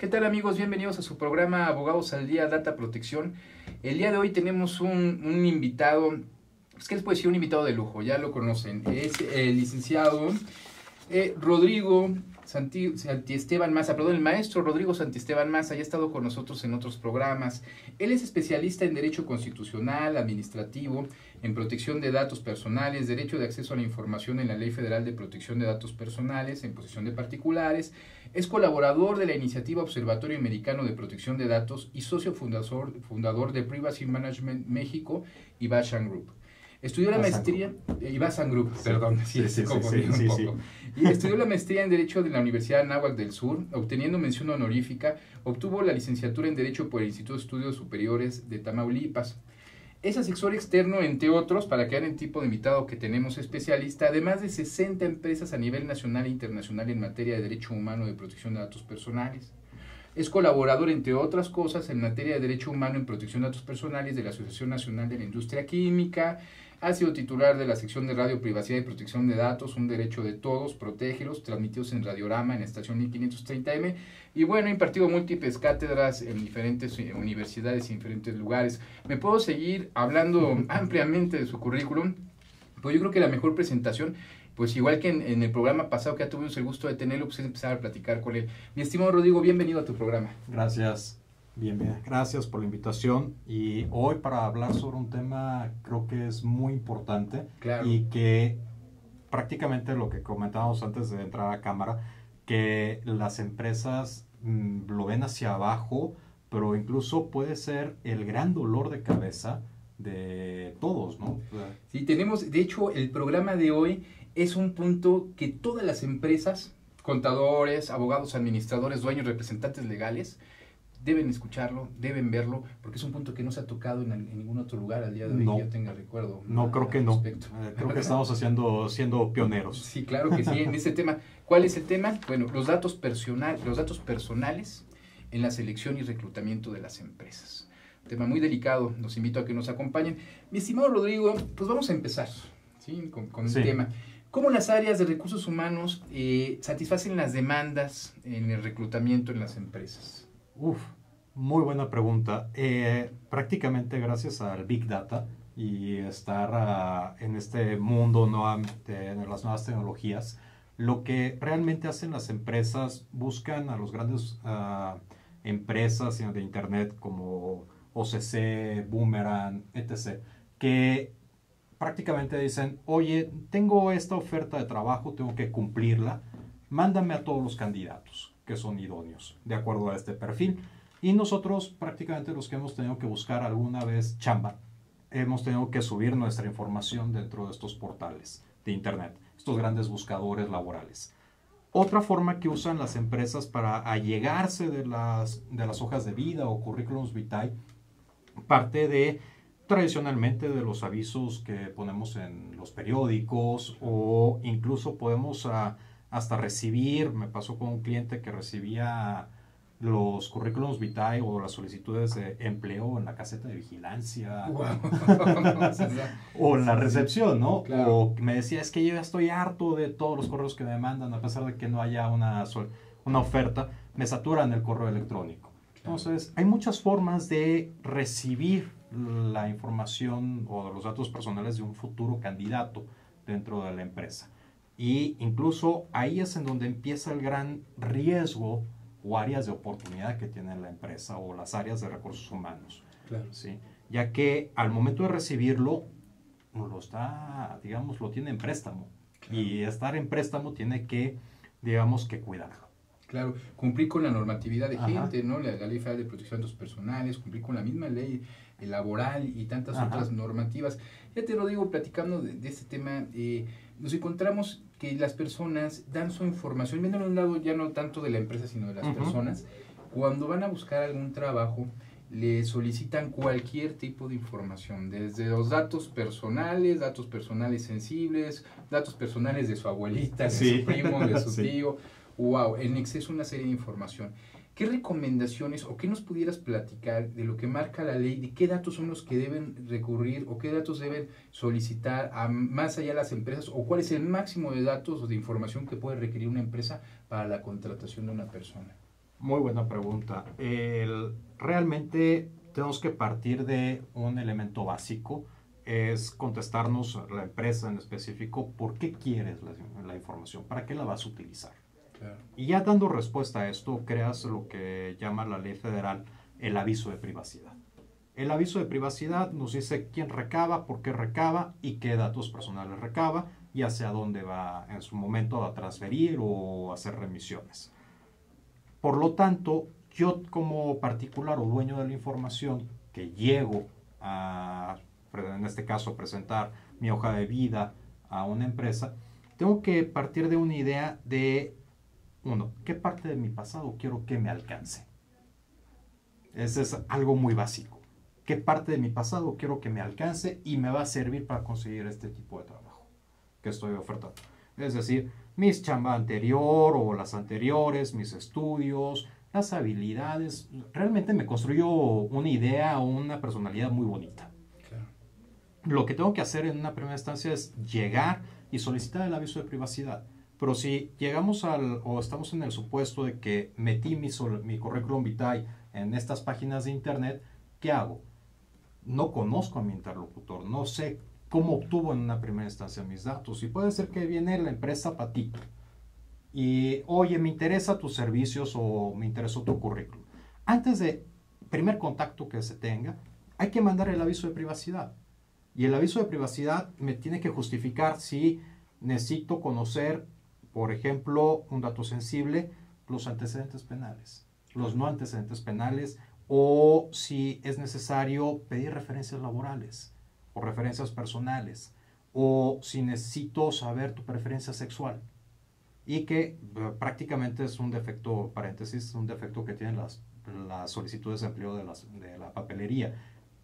¿Qué tal, amigos? Bienvenidos a su programa Abogados al Día, Data Protección. El día de hoy tenemos un invitado, ¿qué les puedo decir? Un invitado de lujo, ya lo conocen. Es el licenciado Rodrigo Santiesteban Maza, perdón, el maestro Rodrigo Santiesteban Maza, ya ha estado con nosotros en otros programas. Él es especialista en Derecho Constitucional, Administrativo, en Protección de Datos Personales, Derecho de Acceso a la Información en la Ley Federal de Protección de Datos Personales, en posesión de particulares. Es colaborador de la Iniciativa Observatorio Americano de Protección de Datos y socio fundador de Privacy Management México y Basham Group. Estudió la maestría, Basham Group, perdón, sí, un poco. Y estudió la maestría en Derecho de la Universidad Anáhuac del Sur, obteniendo mención honorífica. Obtuvo la licenciatura en Derecho por el Instituto de Estudios Superiores de Tamaulipas. Es asesor externo, entre otros, para quedar en tipo de invitado que tenemos especialista, de más de 60 empresas a nivel nacional e internacional en materia de derecho humano de protección de datos personales. Es colaborador, entre otras cosas, en materia de derecho humano en protección de datos personales de la Asociación Nacional de la Industria Química. Ha sido titular de la sección de Radio, Privacidad y Protección de Datos, un derecho de todos, protégelos, transmitidos en Radiorama, en estación 1530M. Y bueno, ha impartido múltiples cátedras en diferentes universidades y en diferentes lugares. Me puedo seguir hablando ampliamente de su currículum, pues yo creo que la mejor presentación, pues igual que en el programa pasado que ya tuvimos el gusto de tenerlo, pues es empezar a platicar con él. Mi estimado Rodrigo, bienvenido a tu programa. Gracias. Bien, gracias por la invitación, y hoy para hablar sobre un tema creo que es muy importante. Claro. Y que prácticamente lo que comentábamos antes de entrar a cámara, que las empresas lo ven hacia abajo, pero incluso puede ser el gran dolor de cabeza de todos, ¿no? Sí, tenemos, de hecho, el programa de hoy es un punto que todas las empresas, contadores, abogados, administradores, dueños, representantes legales, deben escucharlo, deben verlo, porque es un punto que no se ha tocado en ningún otro lugar al día de hoy, No, que yo tenga recuerdo. No, creo que no. Creo que estamos siendo pioneros. Sí, claro que sí, en ese tema. ¿Cuál es el tema? Bueno, los datos personales en la selección y reclutamiento de las empresas. Un tema muy delicado, los invito a que nos acompañen. Mi estimado Rodrigo, pues vamos a empezar, ¿sí? con el tema. ¿Cómo las áreas de recursos humanos satisfacen las demandas en el reclutamiento en las empresas? Muy buena pregunta. Prácticamente gracias al Big Data y estar en este mundo de las nuevas tecnologías, lo que realmente hacen las empresas, buscan a los grandes empresas de Internet como OCC, Boomerang, etc., que prácticamente dicen: oye, tengo esta oferta de trabajo, tengo que cumplirla, mándame a todos los candidatos que son idóneos, de acuerdo a este perfil. Y nosotros, prácticamente los que hemos tenido que buscar alguna vez chamba, hemos tenido que subir nuestra información dentro de estos portales de Internet, estos grandes buscadores laborales. Otra forma que usan las empresas para allegarse de las hojas de vida o currículums vitae, parte tradicionalmente de los avisos que ponemos en los periódicos, o incluso podemos hasta recibir. Me pasó con un cliente que recibía los currículums vitae o las solicitudes de empleo en la caseta de vigilancia. Wow. O en la recepción, ¿no? Claro. O me decía: es que yo ya estoy harto de todos los correos que me mandan, a pesar de que no haya una oferta, me saturan el correo electrónico. Entonces, hay muchas formas de recibir la información o los datos personales de un futuro candidato dentro de la empresa. Y incluso ahí es en donde empieza el gran riesgo o áreas de oportunidad que tiene la empresa o las áreas de recursos humanos. Claro. ¿Sí? Ya que al momento de recibirlo, lo tiene en préstamo. Claro. Y estar en préstamo tiene que cuidarlo. Claro, cumplir con la normatividad vigente, ¿no? La Ley Federal de Protección de Datos Personales, cumplir con la misma ley laboral y tantas otras normativas. Ya te lo digo, platicando de este tema, nos encontramos que las personas dan su información, viéndolo de un lado ya no tanto de la empresa, sino de las personas, cuando van a buscar algún trabajo, le solicitan cualquier tipo de información, desde los datos personales sensibles, datos personales de su abuelita, de su primo, de su tío. Wow, en exceso una serie de información. ¿Qué recomendaciones o qué nos pudieras platicar de lo que marca la ley, de qué datos son los que deben recurrir o qué datos deben solicitar más allá de las empresas, o cuál es el máximo de datos o de información que puede requerir una empresa para la contratación de una persona? Muy buena pregunta. Realmente tenemos que partir de un elemento básico, es contestarnos la empresa en específico, ¿por qué quieres la información? ¿Para qué la vas a utilizar? Claro. Y ya dando respuesta a esto, creas lo que llama la ley federal el aviso de privacidad. El aviso de privacidad nos dice quién recaba, por qué recaba y qué datos personales recaba y hacia dónde va en su momento a transferir o hacer remisiones. Por lo tanto, yo como particular o dueño de la información que llego a, en este caso, presentar mi hoja de vida a una empresa, tengo que partir de una idea de, uno, ¿qué parte de mi pasado quiero que me alcance? Ese es algo muy básico. ¿Qué parte de mi pasado quiero que me alcance y me va a servir para conseguir este tipo de trabajo que estoy ofertando? Es decir, mis chamba anterior o las anteriores, mis estudios, las habilidades. Realmente me construyo una idea o una personalidad muy bonita. Claro. Lo que tengo que hacer en una primera instancia es llegar y solicitar el aviso de privacidad. Pero si llegamos o estamos en el supuesto de que metí mi currículum vitae en estas páginas de internet, ¿qué hago? No conozco a mi interlocutor, no sé cómo obtuvo en una primera instancia mis datos. Y puede ser que viene la empresa Patito y, oye, me interesa tus servicios o me interesó tu currículum. Antes de primer contacto que se tenga, hay que mandar el aviso de privacidad. Y el aviso de privacidad me tiene que justificar si necesito conocer, por ejemplo, un dato sensible, los antecedentes penales, los no antecedentes penales, o si es necesario pedir referencias laborales o referencias personales, o si necesito saber tu preferencia sexual. Y que prácticamente es un defecto, paréntesis, un defecto que tienen las solicitudes de empleo de la papelería,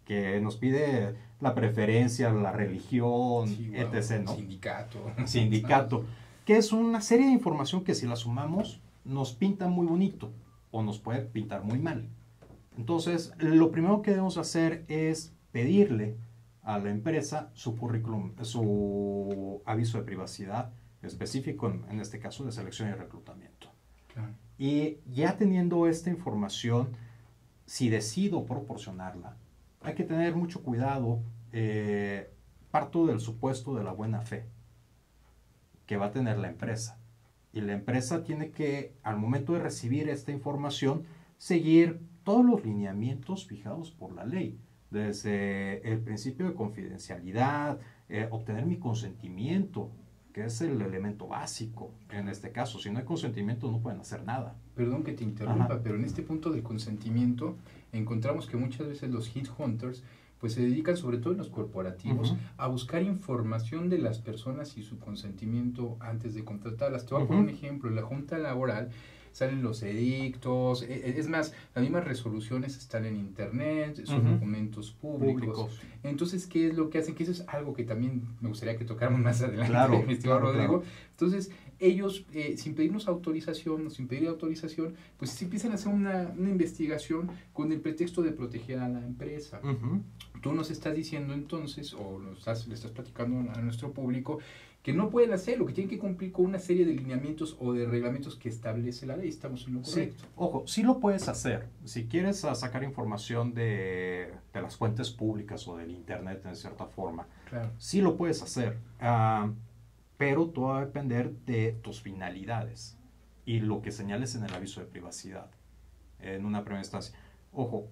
que nos pide la preferencia, la religión, Sí, wow. etc., ¿no? Sindicato. Sindicato, que es una serie de información que si la sumamos nos pinta muy bonito o nos puede pintar muy mal. Entonces, lo primero que debemos hacer es pedirle a la empresa su currículum, su aviso de privacidad específico, en este caso de selección y reclutamiento. Claro. Y ya teniendo esta información, si decido proporcionarla, hay que tener mucho cuidado. Parto del supuesto de la buena fe que va a tener la empresa. Y la empresa tiene que, al momento de recibir esta información, seguir todos los lineamientos fijados por la ley. Desde el principio de confidencialidad, obtener mi consentimiento, que es el elemento básico en este caso. Si no hay consentimiento no pueden hacer nada. Perdón que te interrumpa, Ajá. pero en este punto del consentimiento encontramos que muchas veces los headhunters pues se dedican, sobre todo en los corporativos, a buscar información de las personas y su consentimiento antes de contratarlas. Te voy a poner un ejemplo. En la junta laboral salen los edictos, es más, las mismas resoluciones están en internet, son documentos públicos. Entonces, ¿qué es lo que hacen? Que eso es algo que también me gustaría que tocáramos más adelante, Claro, mi estimado Rodrigo. Claro. Entonces, ellos, sin pedirnos autorización o sin pedir autorización, pues empiezan a hacer una investigación con el pretexto de proteger a la empresa. Tú nos estás diciendo entonces, o le estás platicando a nuestro público, que no pueden hacerlo, que tienen que cumplir con una serie de lineamientos o de reglamentos que establece la ley. Estamos en lo correcto. Sí, ojo, sí lo puedes hacer. Si quieres sacar información de las fuentes públicas o del internet en cierta forma, claro, sí lo puedes hacer. Pero todo va a depender de tus finalidades y lo que señales en el aviso de privacidad en una primera instancia. Ojo,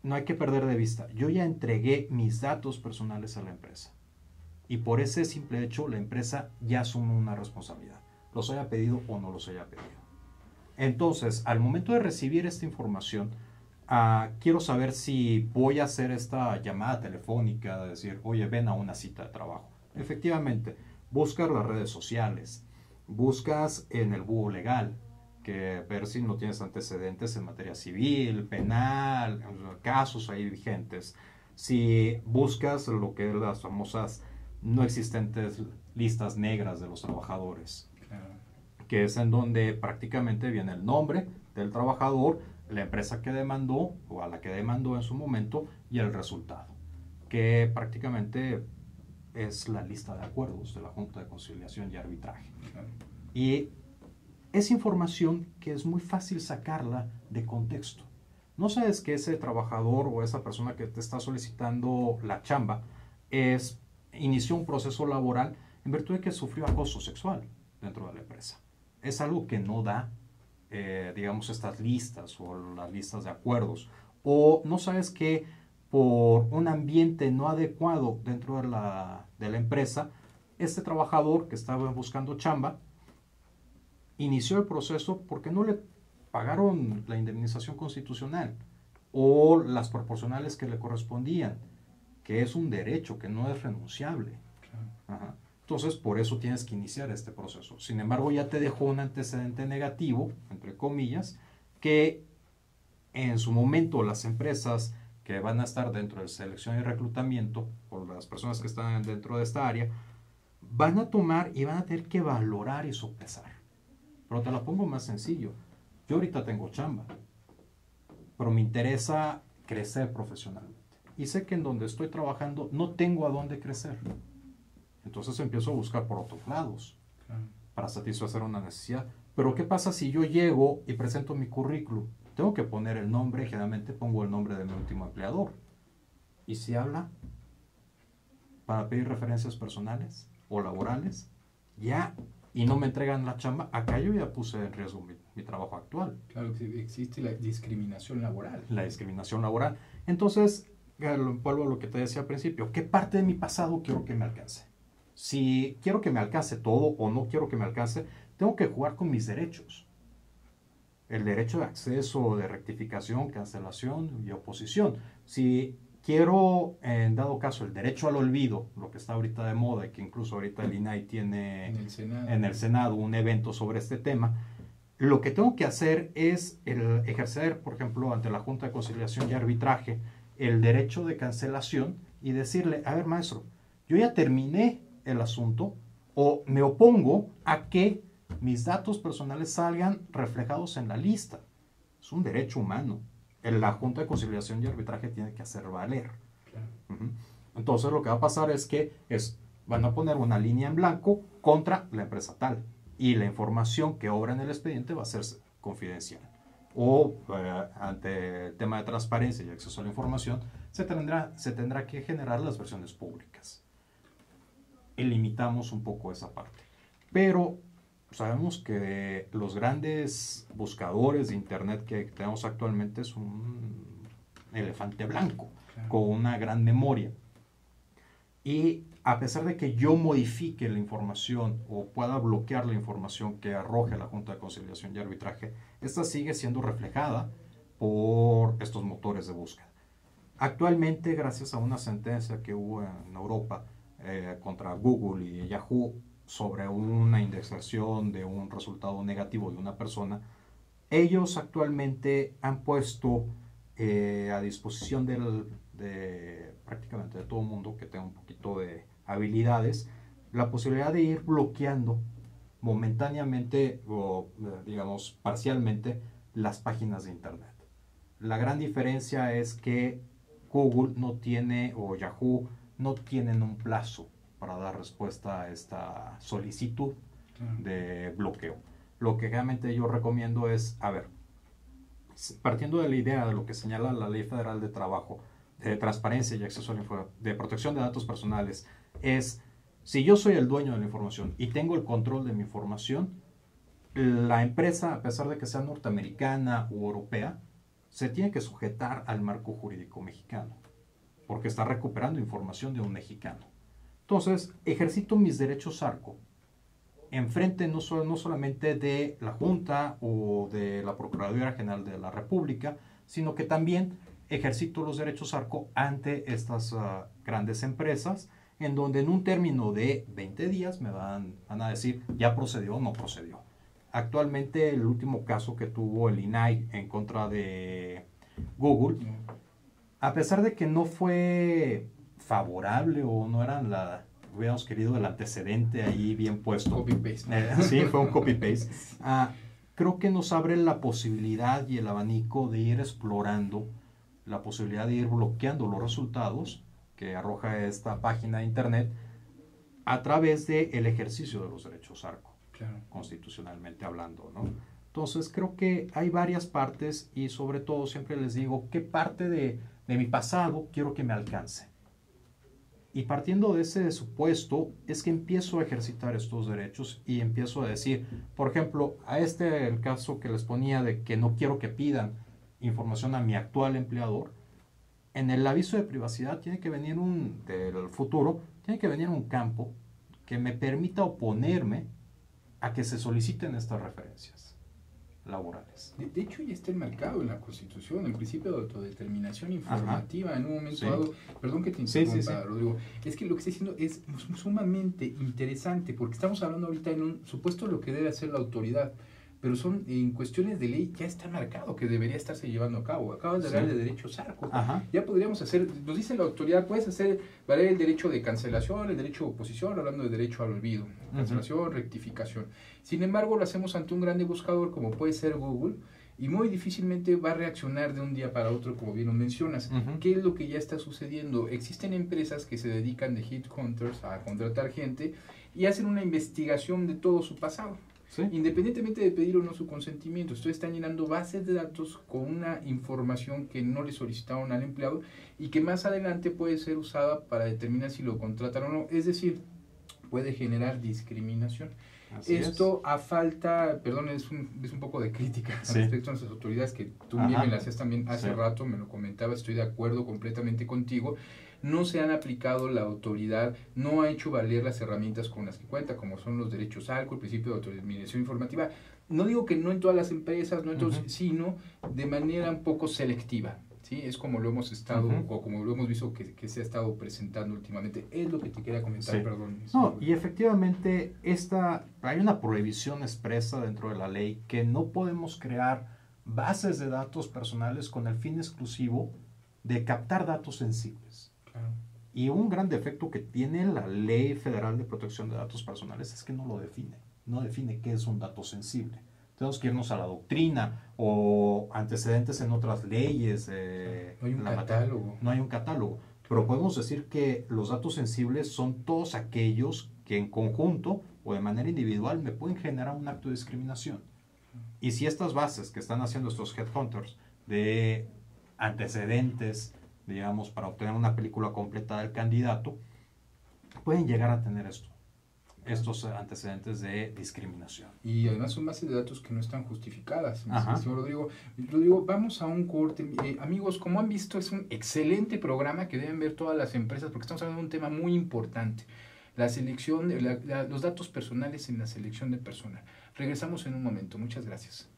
no hay que perder de vista, yo ya entregué mis datos personales a la empresa y por ese simple hecho la empresa ya asume una responsabilidad, los haya pedido o no los haya pedido. Entonces, al momento de recibir esta información, quiero saber si voy a hacer esta llamada telefónica, de decir, oye, ven a una cita de trabajo. Efectivamente, buscas las redes sociales, buscas en el búho legal, que ver si no tienes antecedentes en materia civil, penal, casos ahí vigentes. Si buscas lo que es las famosas no existentes listas negras de los trabajadores, claro, que es en donde prácticamente viene el nombre del trabajador, la empresa que demandó o a la que demandó en su momento y el resultado, que prácticamente es la lista de acuerdos de la Junta de Conciliación y Arbitraje. claro. Y es información que es muy fácil sacarla de contexto. No sabes que ese trabajador o esa persona que te está solicitando la chamba inició un proceso laboral en virtud de que sufrió acoso sexual dentro de la empresa. Es algo que no da, digamos, estas listas o las listas de acuerdos. O no sabes que por un ambiente no adecuado dentro de la empresa, este trabajador que estaba buscando chamba inició el proceso porque no le pagaron la indemnización constitucional o las proporcionales que le correspondían, que es un derecho que no es renunciable. Ajá. Entonces, por eso tienes que iniciar este proceso. Sin embargo, ya te dejó un antecedente negativo, entre comillas, que en su momento las empresas que van a estar dentro de selección y reclutamiento, o las personas que están dentro de esta área, van a tomar y van a tener que valorar y sopesar. Pero te la pongo más sencillo. Yo ahorita tengo chamba, pero me interesa crecer profesionalmente. Y sé que en donde estoy trabajando no tengo a dónde crecer. Entonces empiezo a buscar por otros lados para satisfacer una necesidad. Pero ¿qué pasa si yo llego y presento mi currículum? Tengo que poner el nombre, generalmente pongo el nombre de mi último empleador. ¿Y si habla para pedir referencias personales o laborales? Ya, y no me entregan la chamba, acá yo ya puse en riesgo mi trabajo actual. Claro que existe la discriminación laboral. La discriminación laboral. Entonces, vuelvo a lo que te decía al principio, ¿qué parte de mi pasado quiero que me alcance? Si quiero que me alcance todo o no quiero que me alcance, tengo que jugar con mis derechos. El derecho de acceso, de rectificación, cancelación y oposición. Si quiero, en dado caso, el derecho al olvido, lo que está ahorita de moda y que incluso ahorita el INAI tiene en el Senado un evento sobre este tema, lo que tengo que hacer es ejercer, por ejemplo, ante la Junta de Conciliación y Arbitraje, el derecho de cancelación y decirle, a ver, maestro, yo ya terminé el asunto o me opongo a que mis datos personales salgan reflejados en la lista. Es un derecho humano. La Junta de Conciliación y Arbitraje tiene que hacer valer. Claro. Entonces lo que va a pasar es que van a poner una línea en blanco contra la empresa tal y la información que obra en el expediente va a ser confidencial. O ante el tema de transparencia y acceso a la información se tendrá que generar las versiones públicas. Y limitamos un poco esa parte. Pero sabemos que los grandes buscadores de internet que tenemos actualmente es un elefante blanco, claro, con una gran memoria. Y a pesar de que yo modifique la información o pueda bloquear la información que arroje la Junta de Conciliación y Arbitraje, esta sigue siendo reflejada por estos motores de búsqueda. Actualmente, gracias a una sentencia que hubo en Europa contra Google y Yahoo, sobre una indexación de un resultado negativo de una persona, ellos actualmente han puesto a disposición prácticamente de todo el mundo que tenga un poquito de habilidades, la posibilidad de ir bloqueando momentáneamente o digamos parcialmente las páginas de internet. La gran diferencia es que Google no tiene o Yahoo no tienen un plazo para dar respuesta a esta solicitud de bloqueo. Lo que realmente yo recomiendo es, a ver, partiendo de la idea de lo que señala la Ley Federal de Trabajo, de transparencia y acceso a la información, de protección de datos personales, es, si yo soy el dueño de la información y tengo el control de mi información, la empresa, a pesar de que sea norteamericana u europea, se tiene que sujetar al marco jurídico mexicano, porque está recuperando información de un mexicano. Entonces, ejercito mis derechos ARCO enfrente no solamente de la Junta o de la Procuraduría General de la República, sino que también ejercito los derechos ARCO ante estas grandes empresas, en donde en un término de 20 días me van a decir ya procedió o no procedió. Actualmente el último caso que tuvo el INAI en contra de Google, a pesar de que no fue favorable o no eran hubiéramos querido el antecedente ahí bien puesto. Copy-paste. Sí, fue un copy-paste. Creo que nos abre la posibilidad y el abanico de ir explorando, la posibilidad de ir bloqueando los resultados que arroja esta página de internet a través del ejercicio de los derechos ARCO. Claro. Constitucionalmente hablando, ¿no? Entonces creo que hay varias partes y sobre todo siempre les digo qué parte de mi pasado quiero que me alcance. Y partiendo de ese supuesto es que empiezo a ejercitar estos derechos y empiezo a decir, por ejemplo, el caso que les ponía de que no quiero que pidan información a mi actual empleador, en el aviso de privacidad tiene que venir del futuro, tiene que venir un campo que me permita oponerme a que se soliciten estas referencias laborales. De hecho, ya está enmarcado en la Constitución el principio de autodeterminación informativa. Ajá. En un momento dado, perdón que te interrumpa, Rodrigo, es que lo que está diciendo es sumamente interesante, porque estamos hablando ahorita en un supuesto de lo que debe hacer la autoridad, pero son en cuestiones de ley ya está marcado que debería estarse llevando a cabo. Acabas de hablar de derechos ARCO. Ya podríamos hacer, nos dice la autoridad, puedes hacer valer el derecho de cancelación, el derecho de oposición, hablando de derecho al olvido, cancelación, rectificación. Sin embargo, lo hacemos ante un grande buscador como puede ser Google, y muy difícilmente va a reaccionar de un día para otro, como bien lo mencionas. ¿Qué es lo que ya está sucediendo? Existen empresas que se dedican de hit hunters a contratar gente y hacen una investigación de todo su pasado. ¿Sí? Independientemente de pedir o no su consentimiento, ustedes están llenando bases de datos con una información que no le solicitaron al empleado y que más adelante puede ser usada para determinar si lo contratan o no, es decir, puede generar discriminación. Esto a falta, perdón, es un poco de crítica respecto a nuestras autoridades, que tú bien me las hacías también hace rato, me lo comentaba, estoy de acuerdo completamente contigo. No se han aplicado, la autoridad no ha hecho valer las herramientas con las que cuenta, como son los derechos ARCO, el principio de autodeterminación informativa. No digo que no en todas las empresas, no en todos, sino de manera un poco selectiva. ¿Sí? Es como lo hemos estado, o como lo hemos visto que se ha estado presentando últimamente. Es lo que te quería comentar, perdón. No, y efectivamente hay una prohibición expresa dentro de la ley que no podemos crear bases de datos personales con el fin exclusivo de captar datos sensibles. Claro. Y un gran defecto que tiene la Ley Federal de Protección de Datos Personales es que no lo define. No define qué es un dato sensible. Tenemos que irnos a la doctrina o antecedentes en otras leyes. No hay un catálogo. No hay un catálogo. Pero podemos decir que los datos sensibles son todos aquellos que en conjunto o de manera individual me pueden generar un acto de discriminación. Y si estas bases que están haciendo estos headhunters de antecedentes, digamos, para obtener una película completa del candidato, pueden llegar a tener estos antecedentes de discriminación. Y además son bases de datos que no están justificadas. Señor Rodrigo, vamos a un corte. Amigos, como han visto, es un excelente programa que deben ver todas las empresas, porque estamos hablando de un tema muy importante. La selección, los datos personales en la selección de personal. Regresamos en un momento. Muchas gracias.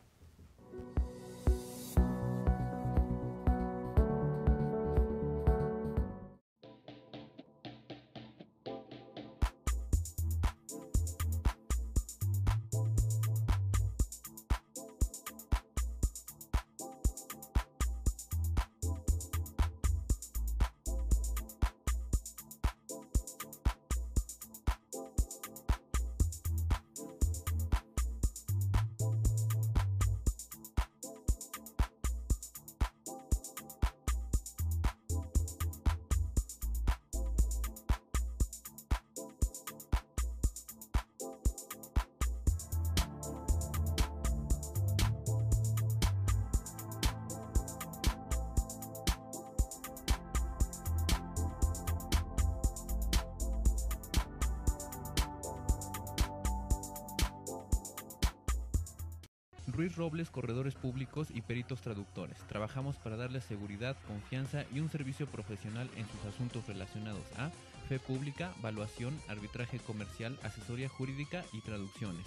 Ruiz Robles, corredores públicos y peritos traductores. Trabajamos para darles seguridad, confianza y un servicio profesional en sus asuntos relacionados a fe pública, valuación, arbitraje comercial, asesoría jurídica y traducciones.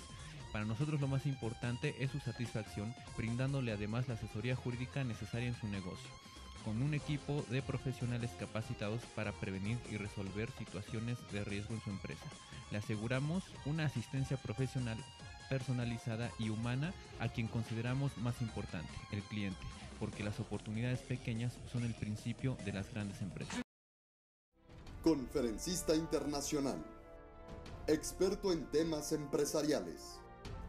Para nosotros lo más importante es su satisfacción, brindándole además la asesoría jurídica necesaria en su negocio, con un equipo de profesionales capacitados para prevenir y resolver situaciones de riesgo en su empresa. Le aseguramos una asistencia profesional personalizada y humana a quien consideramos más importante, el cliente, porque las oportunidades pequeñas son el principio de las grandes empresas. Conferencista internacional, experto en temas empresariales,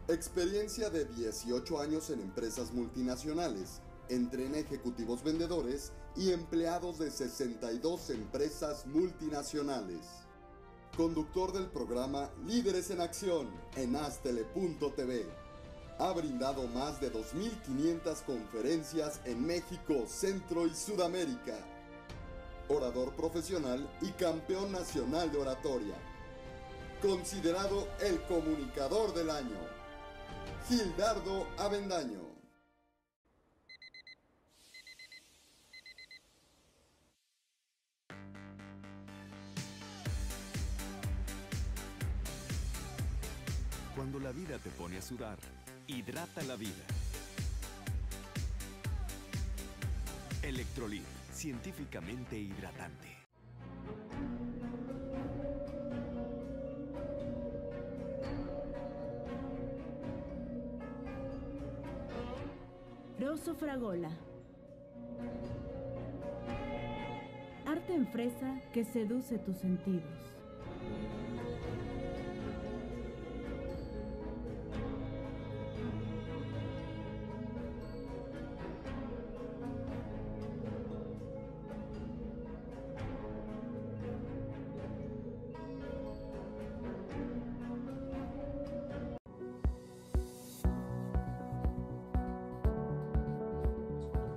experiencia de 18 años en empresas multinacionales, entrena ejecutivos vendedores y empleados de 62 empresas multinacionales. conductor del programa Líderes en Acción en Aztele.tv. Ha brindado más de 2.500 conferencias en México, Centro y Sudamérica. Orador profesional y campeón nacional de oratoria. Considerado el comunicador del año. Gildardo Avendaño. Cuando la vida te pone a sudar, hidrata la vida. Electrolit, científicamente hidratante. Rosso Fragola. Arte en fresa que seduce tus sentidos.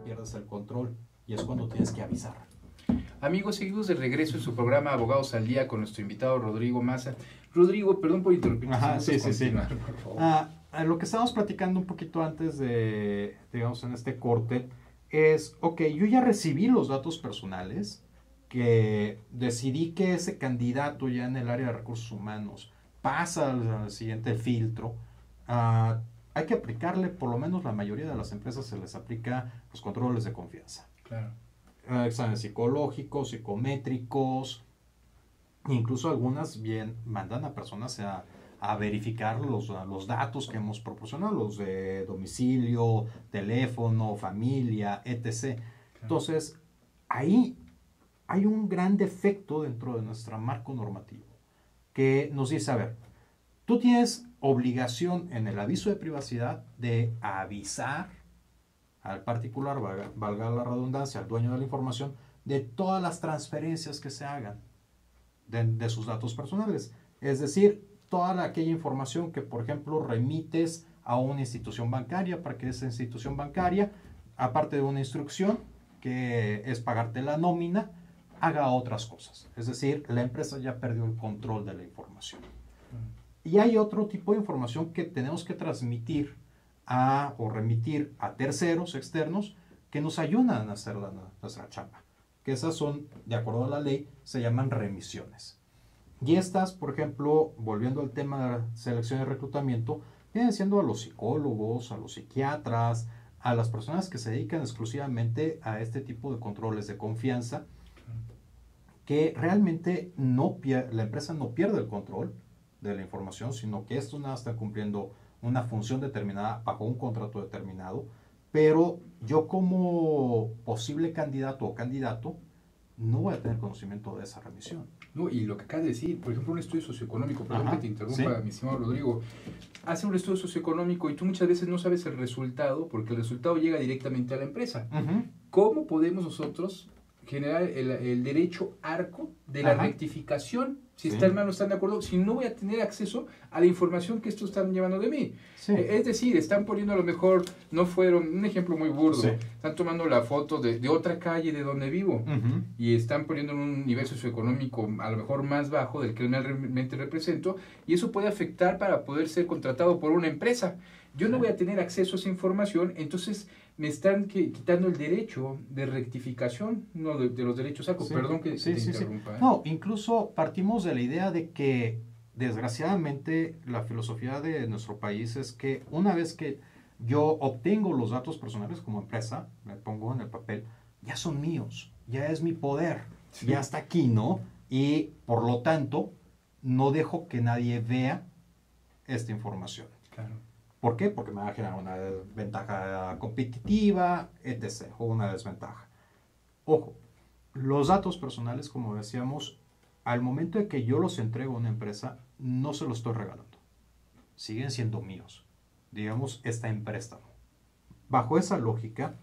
Pierdes el control y es cuando tienes que avisar. Amigos, seguimos de regreso en su programa Abogados al Día con nuestro invitado Rodrigo Maza. Rodrigo, perdón por interrumpir. Ajá, sí. Por favor. Lo que estábamos platicando un poquito antes de, digamos, en este corte, es, ok, yo ya recibí los datos personales, que decidí que ese candidato ya en el área de recursos humanos pasa al siguiente filtro. Hay que aplicarle, por lo menos la mayoría de las empresas se les aplica los controles de confianza. Claro. Exámenes psicológicos, psicométricos, incluso algunas bien mandan a personas a verificar los datos que hemos proporcionado, los de domicilio, teléfono, familia, etc. Claro. Entonces, ahí hay un gran defecto dentro de nuestro marco normativo que nos dice, a ver, tú tienes obligación en el aviso de privacidad de avisar al particular, valga la redundancia, al dueño de la información, de todas las transferencias que se hagan de sus datos personales. Es decir, toda aquella información que, por ejemplo, remites a una institución bancaria para que esa institución bancaria, aparte de una instrucción, que es pagarte la nómina, haga otras cosas. Es decir, la empresa ya perdió el control de la información. Y hay otro tipo de información que tenemos que transmitir o remitir a terceros externos que nos ayudan a hacer nuestra chamba. Que esas son, de acuerdo a la ley, se llaman remisiones. Y estas, por ejemplo, volviendo al tema de selección y reclutamiento, vienen siendo a los psicólogos, a los psiquiatras, a las personas que se dedican exclusivamente a este tipo de controles de confianza, que realmente la empresa no pierde el control de la información, sino que estos nada están cumpliendo una función determinada bajo un contrato determinado, pero yo como posible candidato o candidato no voy a tener conocimiento de esa remisión. No, y lo que acabas de decir, por ejemplo, un estudio socioeconómico, perdón que te interrumpa, mi estimado Rodrigo, hace un estudio socioeconómico y tú muchas veces no sabes el resultado porque el resultado llega directamente a la empresa. ¿Cómo podemos nosotros generar el derecho arco de la rectificación? Si están de acuerdo, si no voy a tener acceso a la información que estos están llevando de mí. Es decir, están poniendo a lo mejor, un ejemplo muy burdo, están tomando la foto de otra calle de donde vivo y están poniendo en un nivel socioeconómico a lo mejor más bajo del que realmente represento, y eso puede afectar para poder ser contratado por una empresa. Yo no voy a tener acceso a esa información, entonces me están quitando el derecho de rectificación, no de los derechos arcos. Perdón que te interrumpa. No, incluso partimos de la idea de que, desgraciadamente, la filosofía de nuestro país es que una vez que yo obtengo los datos personales como empresa, me pongo en el papel, ya son míos, ya es mi poder, ya está aquí, ¿no? Y, por lo tanto, no dejo que nadie vea esta información. Claro. ¿Por qué? Porque me va a generar una ventaja competitiva, etc., o una desventaja. Ojo, los datos personales, como decíamos, al momento de que yo los entrego a una empresa, no se los estoy regalando. Siguen siendo míos. Digamos, está en préstamo. Bajo esa lógica,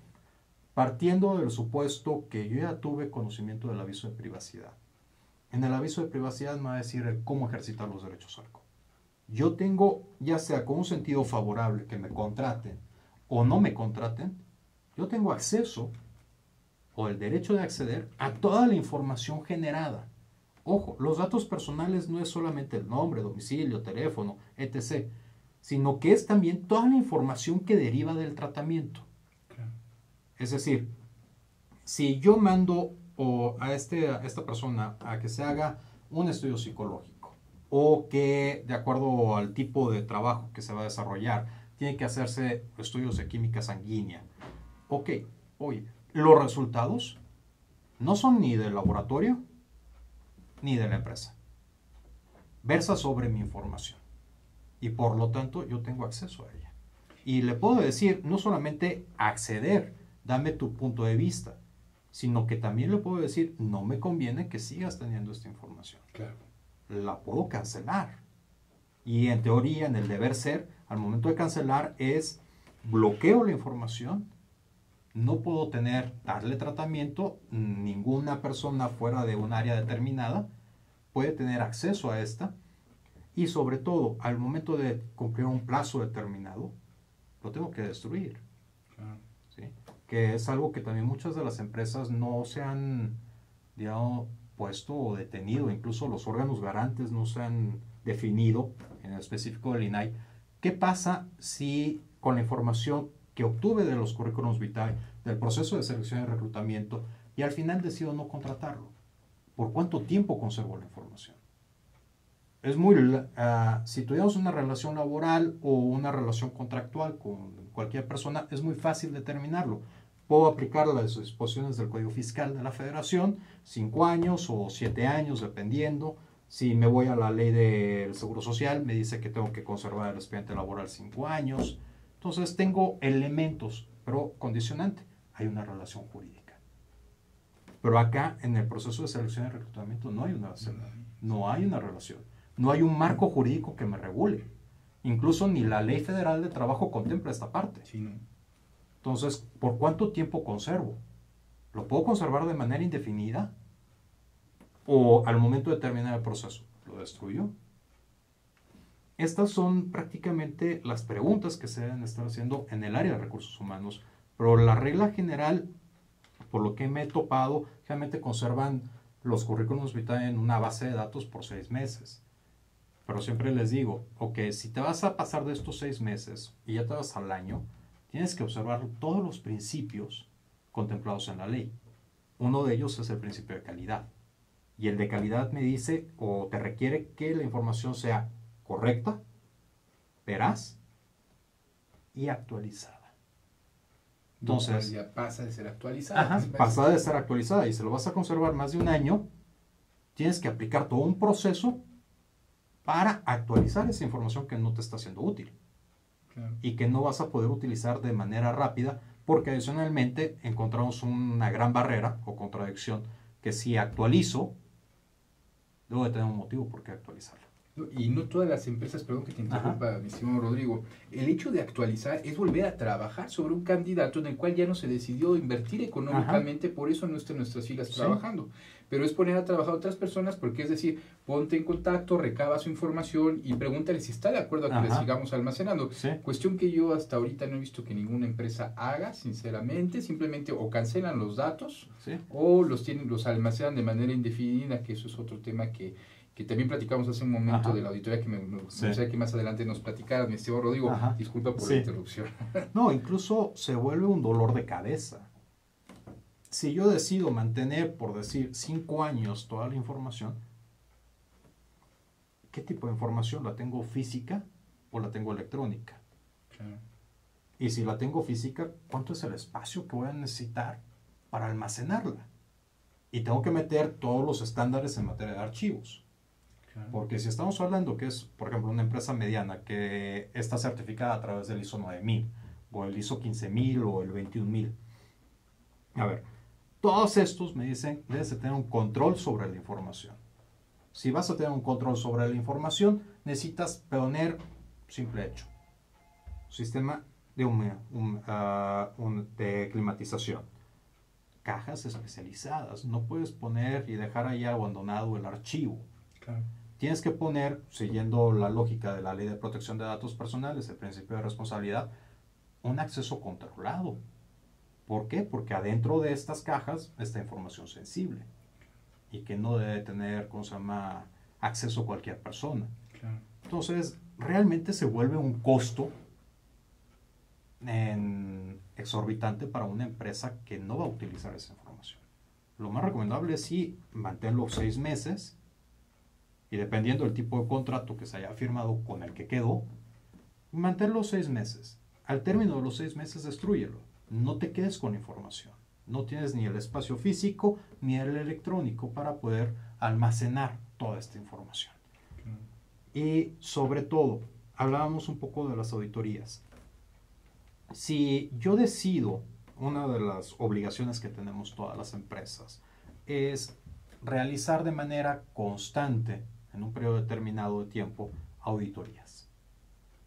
partiendo del supuesto que yo ya tuve conocimiento del aviso de privacidad, En el aviso de privacidad me va a decir cómo ejercitar los derechos ARCO. Yo tengo, ya sea con un sentido favorable, que me contraten o no me contraten, yo tengo acceso o el derecho de acceder a toda la información generada. Ojo, los datos personales no es solamente el nombre, domicilio, teléfono, etc., sino que es también toda la información que deriva del tratamiento. Claro. Es decir, si yo mando a esta persona a que se haga un estudio psicológico o que, de acuerdo al tipo de trabajo que se va a desarrollar, tiene que hacerse estudios de química sanguínea. Ok, oye, los resultados no son ni del laboratorio ni de la empresa. Versa sobre mi información. Y por lo tanto yo tengo acceso a ella. Y le puedo decir, no solamente acceder, dame tu punto de vista, sino que también le puedo decir, no me conviene que sigas teniendo esta información. Claro. La puedo cancelar. Y en teoría, en el deber ser, al momento de cancelar es bloqueo la información, no puedo darle tratamiento, ninguna persona fuera de un área determinada puede tener acceso a esta, y sobre todo, al momento de cumplir un plazo determinado, lo tengo que destruir. Claro. ¿Sí? Que es algo que también muchas de las empresas no se han, digamos, puesto o detenido, incluso los órganos garantes no se han definido, en el específico del INAI, ¿qué pasa si con la información que obtuve de los currículums vitae, del proceso de selección y reclutamiento, y al final decido no contratarlo? ¿Por cuánto tiempo conservo la información? Es si tuviéramos una relación laboral o una relación contractual con cualquier persona, es muy fácil determinarlo. Puedo aplicar las disposiciones del Código Fiscal de la Federación, 5 años o 7 años, dependiendo. Si me voy a la ley del Seguro Social, me dice que tengo que conservar el expediente laboral 5 años. Entonces tengo elementos, pero condicionante, hay una relación jurídica. Pero acá, en el proceso de selección y reclutamiento, no hay una relación. No hay un marco jurídico que me regule. Incluso ni la Ley Federal de Trabajo contempla esta parte. Sí, ¿no? Entonces, ¿por cuánto tiempo conservo? ¿Lo puedo conservar de manera indefinida? ¿O al momento de terminar el proceso, lo destruyo? Estas son prácticamente las preguntas que se deben estar haciendo en el área de recursos humanos. Pero la regla general, por lo que me he topado, realmente conservan los currículums vitae en una base de datos por 6 meses. Pero siempre les digo, ok, si te vas a pasar de estos 6 meses y ya te vas al año, tienes que observar todos los principios contemplados en la ley. Uno de ellos es el principio de calidad. Y el de calidad me dice o te requiere que la información sea correcta, veraz y actualizada. Entonces, ya pasa de ser actualizada. pasa de ser actualizada y se lo vas a conservar más de un año, tienes que aplicar todo un proceso para actualizar esa información que no te está siendo útil. Claro. Y que no vas a poder utilizar de manera rápida, porque adicionalmente encontramos una gran barrera o contradicción, que si actualizo, debo de tener un motivo por qué actualizarlo. Y no todas las empresas, perdón que te interrumpa, mi estimado Rodrigo, el hecho de actualizar es volver a trabajar sobre un candidato en el cual ya no se decidió invertir económicamente, por eso no está en nuestras filas trabajando. Pero es poner a trabajar a otras personas, porque es decir, ponte en contacto, recaba su información y pregúntale si está de acuerdo a que le sigamos almacenando. Cuestión que yo hasta ahorita no he visto que ninguna empresa haga, sinceramente, simplemente o cancelan los datos o los almacenan de manera indefinida, que eso es otro tema que también platicamos hace un momento de la auditoría, que me gustaría que más adelante nos platicaras, mi estimado Rodrigo. Disculpa por la interrupción. No, incluso se vuelve un dolor de cabeza. Si yo decido mantener, por decir, 5 años toda la información, ¿qué tipo de información? ¿La tengo física o la tengo electrónica? Claro. Y si la tengo física, ¿cuánto es el espacio que voy a necesitar para almacenarla? Y tengo que meter todos los estándares en materia de archivos. Claro. Porque si estamos hablando que es, por ejemplo, una empresa mediana que está certificada a través del ISO 9000 o el ISO 15000 o el 21000. A ver, todos estos me dicen, debes de tener un control sobre la información. Si vas a tener un control sobre la información, necesitas poner simple hecho. Sistema de climatización. cajas especializadas. No puedes poner y dejar ahí abandonado el archivo. Claro. Tienes que poner, siguiendo la lógica de la Ley de Protección de Datos Personales, el principio de responsabilidad, un acceso controlado. ¿Por qué? Porque adentro de estas cajas está información sensible y que no debe tener, ¿cómo se llama?, acceso a cualquier persona. Claro. Entonces, realmente se vuelve un costo exorbitante para una empresa que no va a utilizar esa información. Lo más recomendable es sí mantenerlo 6 meses y dependiendo del tipo de contrato que se haya firmado con el que quedó, mantenerlo 6 meses. Al término de los 6 meses, destrúyelo. No te quedes con la información. No tienes ni el espacio físico ni el electrónico para poder almacenar toda esta información. Y sobre todo, hablábamos un poco de las auditorías. Si yo decido, una de las obligaciones que tenemos todas las empresas es realizar de manera constante, en un periodo determinado de tiempo, auditorías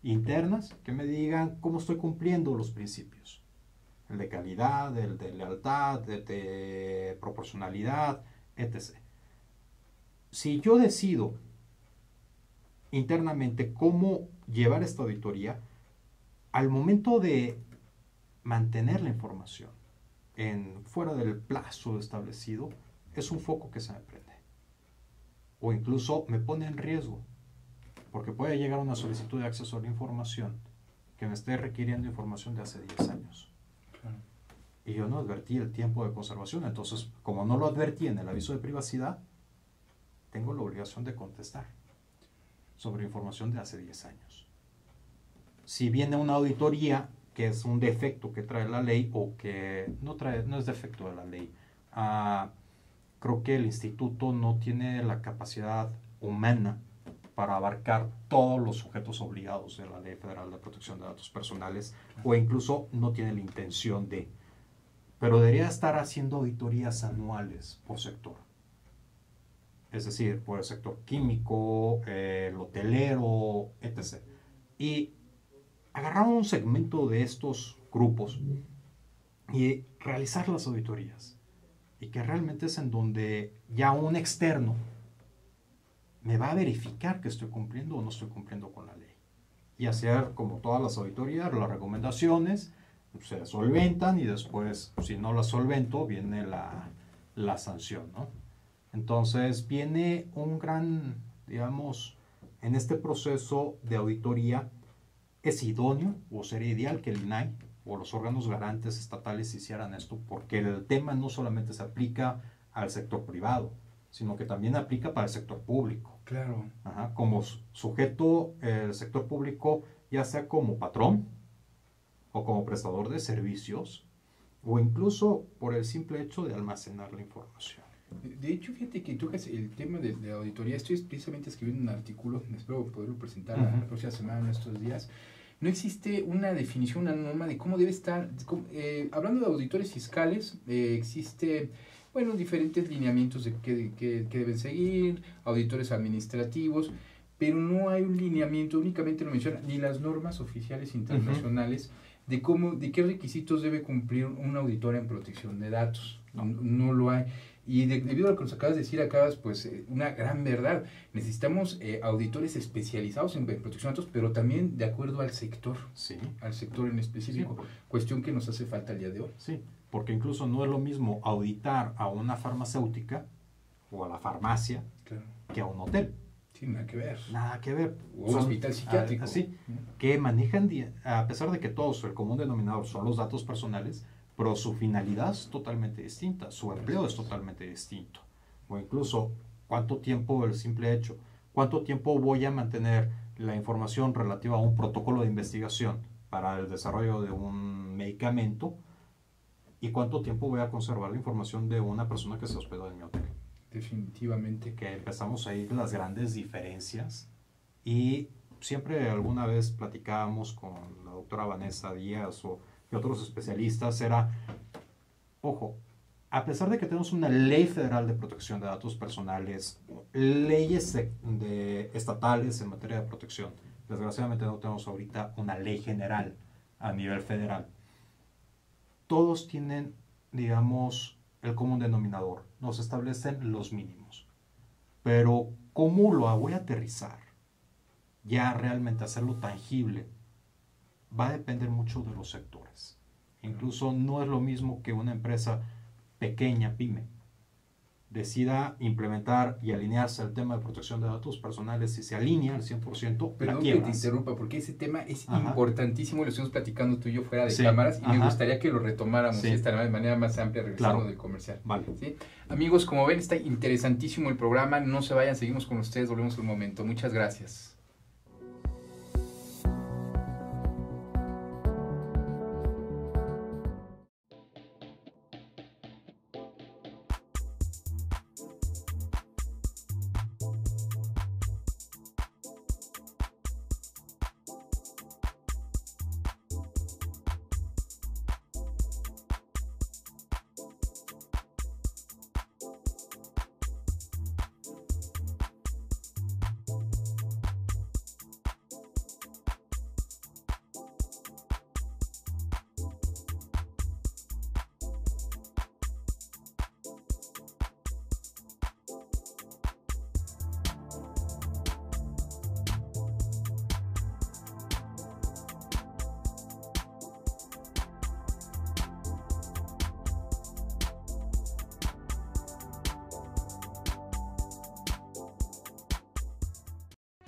internas que me digan cómo estoy cumpliendo los principios. El de calidad, el de lealtad, el de proporcionalidad, etc. Si yo decido internamente cómo llevar esta auditoría, al momento de mantener la información fuera del plazo establecido, es un foco que se me prende. O incluso me pone en riesgo, porque puede llegar una solicitud de acceso a la información que me esté requiriendo información de hace 10 años. Claro. Y yo no advertí el tiempo de conservación, entonces, como no lo advertí en el aviso de privacidad, tengo la obligación de contestar sobre información de hace 10 años. Si viene una auditoría, que es un defecto que trae la ley, o que no es defecto de la ley, creo que el instituto no tiene la capacidad humana para abarcar todos los sujetos obligados de la Ley Federal de Protección de Datos Personales, o incluso no tiene la intención de, pero debería estar haciendo auditorías anuales por sector. Es decir, por el sector químico, el hotelero, etc. Y agarrar un segmento de estos grupos y realizar las auditorías. Y que realmente es en donde ya un externo me va a verificar que estoy cumpliendo o no estoy cumpliendo con la ley. Y hacer, como todas las auditorías, las recomendaciones, se solventan y después, si no las solvento, viene la sanción, ¿no? Entonces, viene un gran, digamos, en este proceso de auditoría, es idóneo o sería ideal que el INAI o los órganos garantes estatales hicieran esto, porque el tema no solamente se aplica al sector privado, sino que también aplica para el sector público. Claro. Ajá, como sujeto, el sector público, ya sea como patrón o como prestador de servicios, o incluso por el simple hecho de almacenar la información. De hecho, fíjate que tocas el tema de auditoría. Estoy precisamente escribiendo un artículo, espero poderlo presentar la próxima semana, en estos días. No existe una definición, una norma de cómo debe estar. Hablando de auditores fiscales, existe, bueno, diferentes lineamientos de que deben seguir, auditores administrativos, pero no hay un lineamiento, únicamente lo mencionan, ni las normas oficiales internacionales de qué requisitos debe cumplir un auditor en protección de datos. No lo hay. Y debido a lo que nos acabas de decir, pues una gran verdad. Necesitamos auditores especializados en protección de datos, pero también de acuerdo al sector, Sí. al sector en específico, Sí. cuestión que nos hace falta el día de hoy. Sí, porque incluso no es lo mismo auditar a una farmacéutica o a la farmacia Claro. que a un hotel. Sí, nada que ver. Nada que ver. O un hospital psiquiátrico. Así, que manejan, a pesar de que todos, el común denominador son los datos personales, pero su finalidad es totalmente distinta, su empleo es totalmente distinto. O incluso, ¿cuánto tiempo, el simple hecho, cuánto tiempo voy a mantener la información relativa a un protocolo de investigación para el desarrollo de un medicamento? ¿Y cuánto tiempo voy a conservar la información de una persona que se hospedó en mi hotel? Definitivamente. Que empezamos a ir las grandes diferencias, y siempre alguna vez platicábamos con la doctora Vanessa Díaz y otros especialistas, era, ojo, a pesar de que tenemos una ley federal de protección de datos personales, leyes estatales en materia de protección, desgraciadamente no tenemos ahorita una ley general a nivel federal. Todos tienen, digamos, el común denominador, nos establecen los mínimos. Pero ¿cómo lo voy a aterrizar? Ya realmente hacerlo tangible va a depender mucho de los sectores. Incluso no es lo mismo que una empresa pequeña, pyme, decida implementar y alinearse al tema de protección de datos personales. Si se alinea al 100%, Perdón la que te quiebras. interrumpa, porque ese tema es Ajá. importantísimo, lo estuvimos platicando tú y yo fuera de Sí, cámaras, y me ajá. gustaría que lo retomáramos Sí. de manera más amplia, regresando Claro. del comercial. Vale. ¿Sí? Amigos, como ven, está interesantísimo el programa, no se vayan, seguimos con ustedes, volvemos en un momento. Muchas gracias.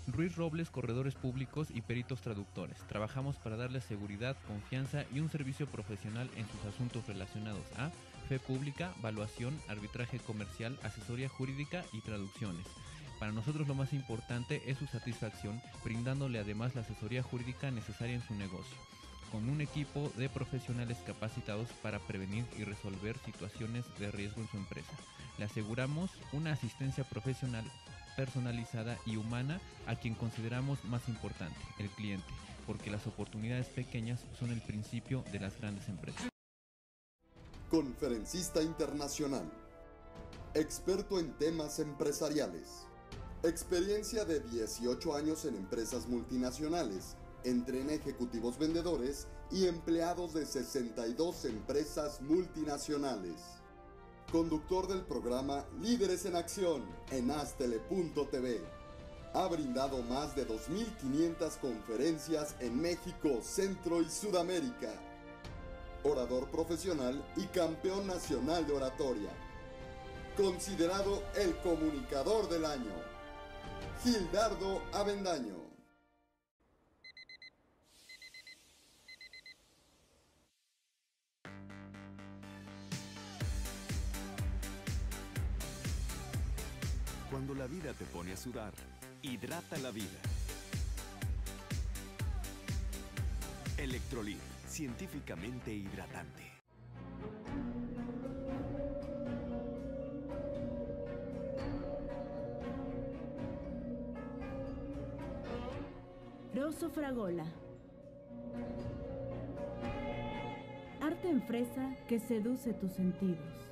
Ruiz Robles, corredores públicos y peritos traductores. Trabajamos para darles seguridad, confianza y un servicio profesional en sus asuntos relacionados a fe pública, valuación, arbitraje comercial, asesoría jurídica y traducciones. Para nosotros lo más importante es su satisfacción, brindándole además la asesoría jurídica necesaria en su negocio, con un equipo de profesionales capacitados para prevenir y resolver situaciones de riesgo en su empresa. Le aseguramos una asistencia profesional personalizada y humana a quien consideramos más importante, el cliente, porque las oportunidades pequeñas son el principio de las grandes empresas. Conferencista internacional, experto en temas empresariales, experiencia de 18 años en empresas multinacionales, entrena ejecutivos vendedores y empleados de 62 empresas multinacionales. Conductor del programa Líderes en Acción en Astele.tv. Ha brindado más de 2.500 conferencias en México, Centro y Sudamérica. Orador profesional y campeón nacional de oratoria. Considerado el comunicador del año. Gildardo Avendaño. Cuando la vida te pone a sudar, hidrata la vida. Electrolit, científicamente hidratante. Rosso Fragola. Arte en fresa que seduce tus sentidos.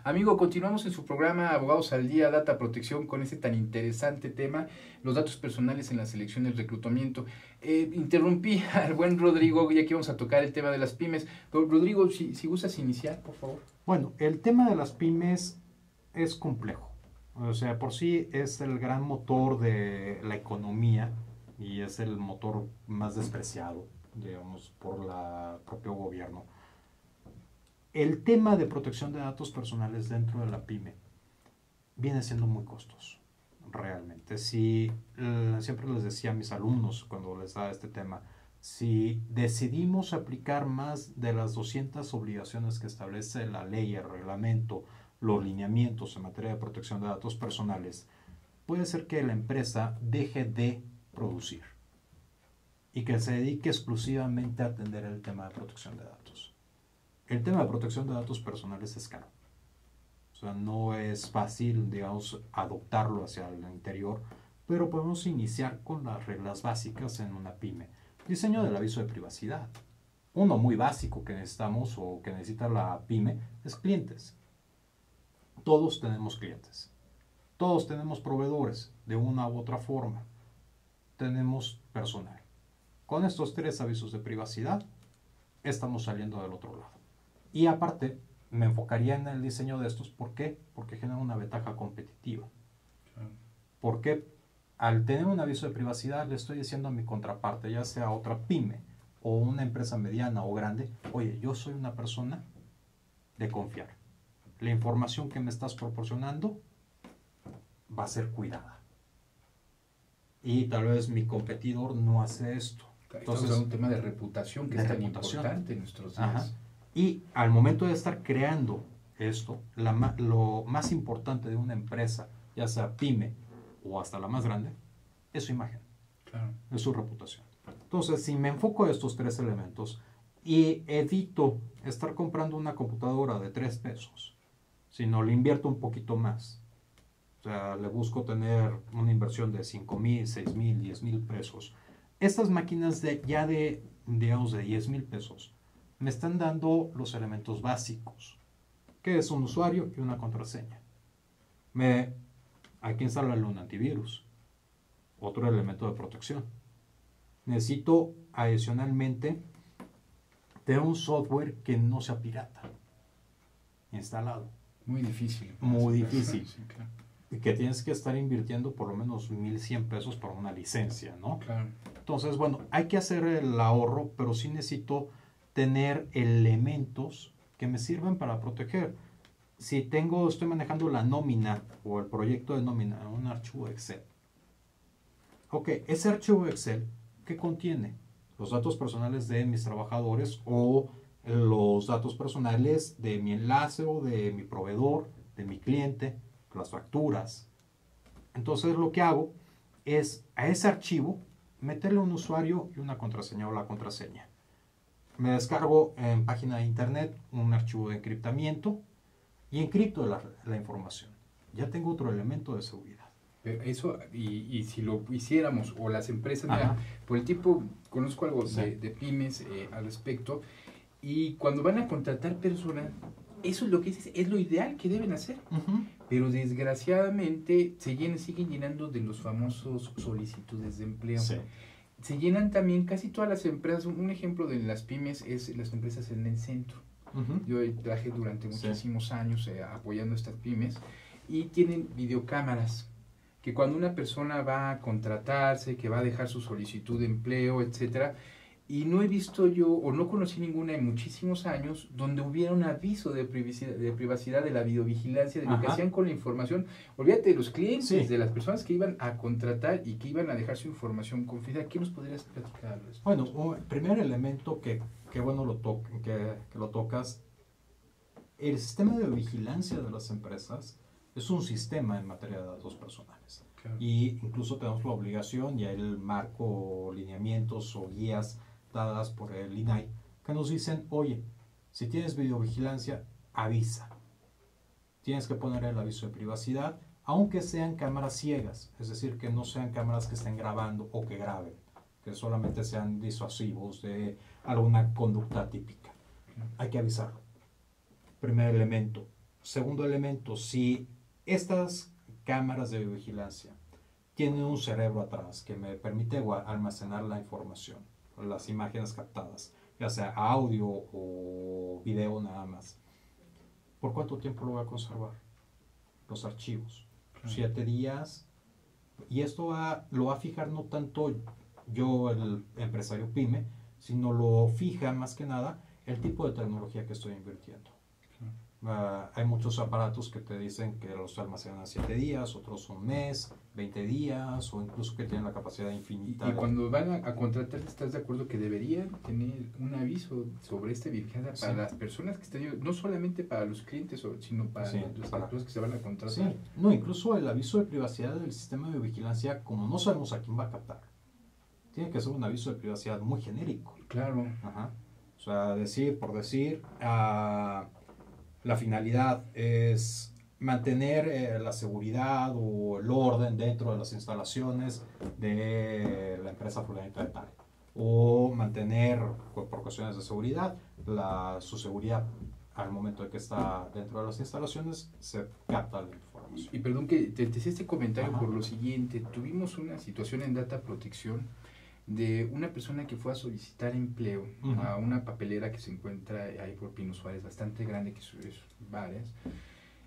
Amigo, continuamos en su programa Abogados al Día, Data Protección, con este tan interesante tema, los datos personales en la selección y el reclutamiento. Interrumpí al buen Rodrigo, ya que íbamos a tocar el tema de las pymes. Pero, Rodrigo, si gustas iniciar, por favor. Bueno, el tema de las pymes es complejo. O sea, por sí es el gran motor de la economía y es el motor más despreciado, digamos, por el propio gobierno. El tema de protección de datos personales dentro de la pyme viene siendo muy costoso, realmente. Si, siempre les decía a mis alumnos cuando les daba este tema, si decidimos aplicar más de las 200 obligaciones que establece la ley, el reglamento, los lineamientos en materia de protección de datos personales, puede ser que la empresa deje de producir y que se dedique exclusivamente a atender el tema de protección de datos. El tema de protección de datos personales es caro. O sea, no es fácil, digamos, adoptarlo hacia el interior pero podemos iniciar con las reglas básicas en una pyme. Diseño del aviso de privacidad. Uno muy básico que necesitamos o que necesita la pyme es clientes. Todos tenemos clientes. Todos tenemos proveedores de una u otra forma. Tenemos personal. Con estos 3 avisos de privacidad, estamos saliendo del otro lado. Y aparte, me enfocaría en el diseño de estos. ¿Por qué? Porque genera una ventaja competitiva. Porque al tener un aviso de privacidad, le estoy diciendo a mi contraparte, ya sea otra pyme o una empresa mediana o grande, oye, yo soy una persona de confiar. La información que me estás proporcionando va a ser cuidada. Y tal vez mi competidor no hace esto. Entonces, es un tema de reputación que es tan importante en nuestros días. Ajá. Y al momento de estar creando esto, lo más importante de una empresa, ya sea pyme o hasta la más grande, es su imagen, claro, es su reputación. Entonces, si me enfoco a estos 3 elementos y evito estar comprando una computadora de 3 pesos, sino le invierto un poquito más, o sea, le busco tener una inversión de 5,000, 6,000, 10,000 pesos. Estas máquinas digamos, de 10,000 pesos me están dando los elementos básicos, que es un usuario y una contraseña. Hay que instalarle un antivirus, otro elemento de protección. Necesito adicionalmente tener un software que no sea pirata instalado. Muy difícil. Muy difícil. Sí, claro. Y que tienes que estar invirtiendo por lo menos 1,100 pesos por una licencia, ¿no? Claro. Entonces, bueno, hay que hacer el ahorro, pero sí necesito tener elementos que me sirvan para proteger. Si estoy manejando la nómina o el proyecto de nómina en un archivo Excel. Ok, ese archivo Excel, ¿qué contiene? Los datos personales de mis trabajadores o los datos personales de mi enlace o de mi proveedor, de mi cliente, las facturas. Entonces lo que hago es a ese archivo meterle un usuario y una contraseña o la contraseña. Me descargo en página de internet un archivo de encriptamiento y encripto la información. Ya tengo otro elemento de seguridad. Pero eso, y si lo hiciéramos, o las empresas, Ajá. mira, por el tipo, conozco algo Sí. de pymes al respecto, y cuando van a contratar personal, eso es lo que es lo ideal que deben hacer. Uh-huh. Pero desgraciadamente siguen llenando de los famosos solicitudes de empleo. Sí. Se llenan también casi todas las empresas. Un ejemplo de las pymes es las empresas en el centro. Uh-huh. Yo trabajé durante Sí. muchísimos años apoyando estas pymes y tienen videocámaras que cuando una persona va a contratarse, que va a dejar su solicitud de empleo, etcétera, y no he visto yo, o no conocí ninguna en muchísimos años, donde hubiera un aviso de privacidad de la videovigilancia, de lo que Ajá. hacían con la información. Olvídate de los clientes, Sí. de las personas que iban a contratar y que iban a dejar su información confidencial. ¿Qué nos podrías platicar al respecto? Bueno, el primer elemento que bueno que lo tocas, el sistema de vigilancia de las empresas es un sistema en materia de datos personales. Claro. Y incluso tenemos la obligación y hay el marco, lineamientos o guías dadas por el INAI que nos dicen, oye, si tienes videovigilancia, avisa. Tienes que poner el aviso de privacidad, aunque sean cámaras ciegas, es decir, que no sean cámaras que estén grabando o que graben, que solamente sean disuasivos de alguna conducta típica. Hay que avisarlo. Primer elemento. Segundo elemento, si estas cámaras de vigilancia tienen un cerebro atrás que me permite almacenar la información, las imágenes captadas, ya sea audio o video nada más, ¿por cuánto tiempo lo voy a conservar? Los archivos. 7 días. Y esto lo va a fijar no tanto yo, el empresario pyme, sino lo fija más que nada el tipo de tecnología que estoy invirtiendo. Hay muchos aparatos que te dicen que los almacenan 7 días, otros un mes, 20 días, o incluso que tienen la capacidad infinita. Y cuando van a contratar, ¿estás de acuerdo que deberían tener un aviso sobre esta vigilancia para las personas que están, no solamente para los clientes, sino para las personas que se van a contratar? Sí, no, incluso el aviso de privacidad del sistema de vigilancia, como no sabemos a quién va a captar, tiene que ser un aviso de privacidad muy genérico. Claro. Ajá. O sea, por decir, la finalidad es mantener la seguridad o el orden dentro de las instalaciones de la empresa fulanita de tal, o mantener, por cuestiones de seguridad, su seguridad al momento de que está dentro de las instalaciones, se capta la información. Y perdón que te hice este comentario Ajá. por lo siguiente. Tuvimos una situación en Data Protección de una persona que fue a solicitar empleo Ujú. a una papelera que se encuentra ahí por Pino Suárez, bastante grande, que es varias,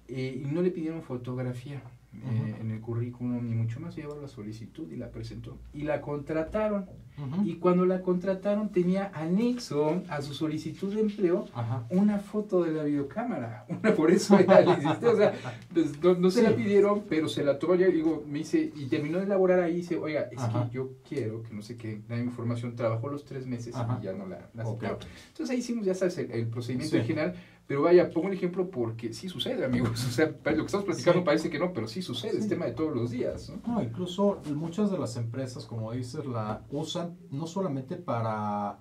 y no le pidieron fotografía en el currículum, ni mucho más. Llevó la solicitud y la presentó, y la contrataron. Ujú. Y cuando la contrataron tenía anexo a su solicitud de empleo Ajá. una foto de la videocámara. Por eso era, le insistí, o sea, pues, no se la pidieron, pero se la tomó. Yo digo, me dice, y terminó de elaborar ahí, dice, oiga, es Ajá. que yo quiero que no sé qué, da información, trabajó los 3 meses Ajá. y ya no la Ok. aceptaron. Entonces ahí hicimos, ya sabes, el procedimiento Sí. original, pero vaya, pongo el ejemplo porque sí sucede, amigos. O sea, lo que estamos platicando Sí. parece que no, pero sí sucede, es Sí. tema de todos los días, ¿no? No, incluso muchas de las empresas, como dices, la usan no solamente para,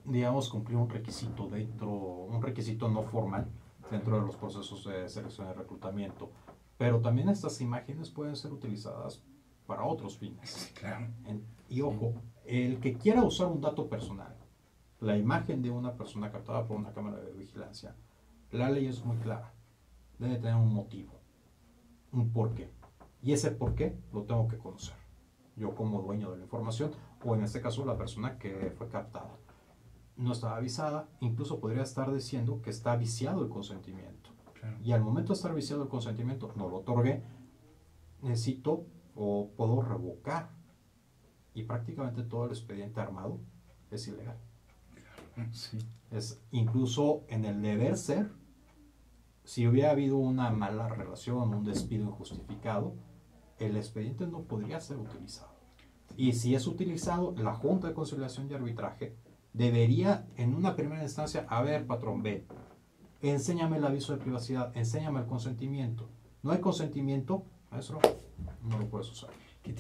digamos, cumplir un requisito un requisito no formal dentro de los procesos de selección y reclutamiento, pero también estas imágenes pueden ser utilizadas para otros fines. Sí, claro. Y ojo, el que quiera usar un dato personal, la imagen de una persona captada por una cámara de vigilancia, la ley es muy clara. Debe tener un motivo, un porqué. Y ese porqué lo tengo que conocer. Yo como dueño de la información, o en este caso la persona que fue captada. No estaba avisada, incluso podría estar diciendo que está viciado el consentimiento. Claro. Y al momento de estar viciado el consentimiento, no lo otorgué, necesito o puedo revocar. Y prácticamente todo el expediente armado es ilegal. Sí. Es incluso en el deber ser, si hubiera habido una mala relación, un despido injustificado, el expediente no podría ser utilizado. Y si es utilizado, la Junta de Conciliación y Arbitraje debería, en una primera instancia, a ver, patrón, ve, enséñame el aviso de privacidad, enséñame el consentimiento. No hay consentimiento, maestro, no lo puedes usar.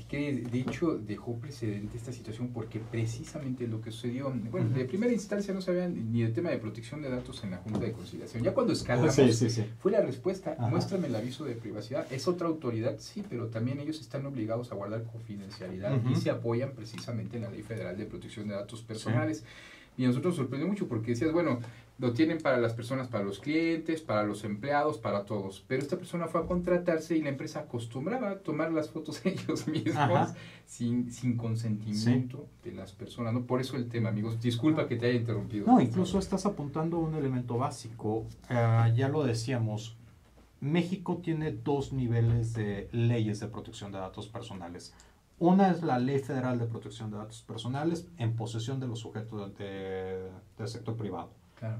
Que de hecho dejó precedente esta situación porque precisamente lo que sucedió, bueno, de primera instancia no sabían ni el tema de protección de datos en la Junta de Conciliación. Ya cuando escalamos, Sí. fue la respuesta, Ajá. muéstrame el aviso de privacidad. Es otra autoridad, sí, pero también ellos están obligados a guardar confidencialidad y Ujú. se apoyan precisamente en la Ley Federal de Protección de Datos Personales. Y a nosotros nos sorprendió mucho porque decías, bueno, lo tienen para las personas, para los clientes, para los empleados, para todos. Pero esta persona fue a contratarse y la empresa acostumbraba a tomar las fotos ellos mismos. Ajá. sin consentimiento de las personas, ¿no? Por eso el tema, amigos. Disculpa que te haya interrumpido. No, incluso estás apuntando a un elemento básico. Ya lo decíamos, México tiene 2 niveles de leyes de protección de datos personales. Una es la Ley Federal de Protección de Datos Personales en posesión de los sujetos del sector privado. Claro.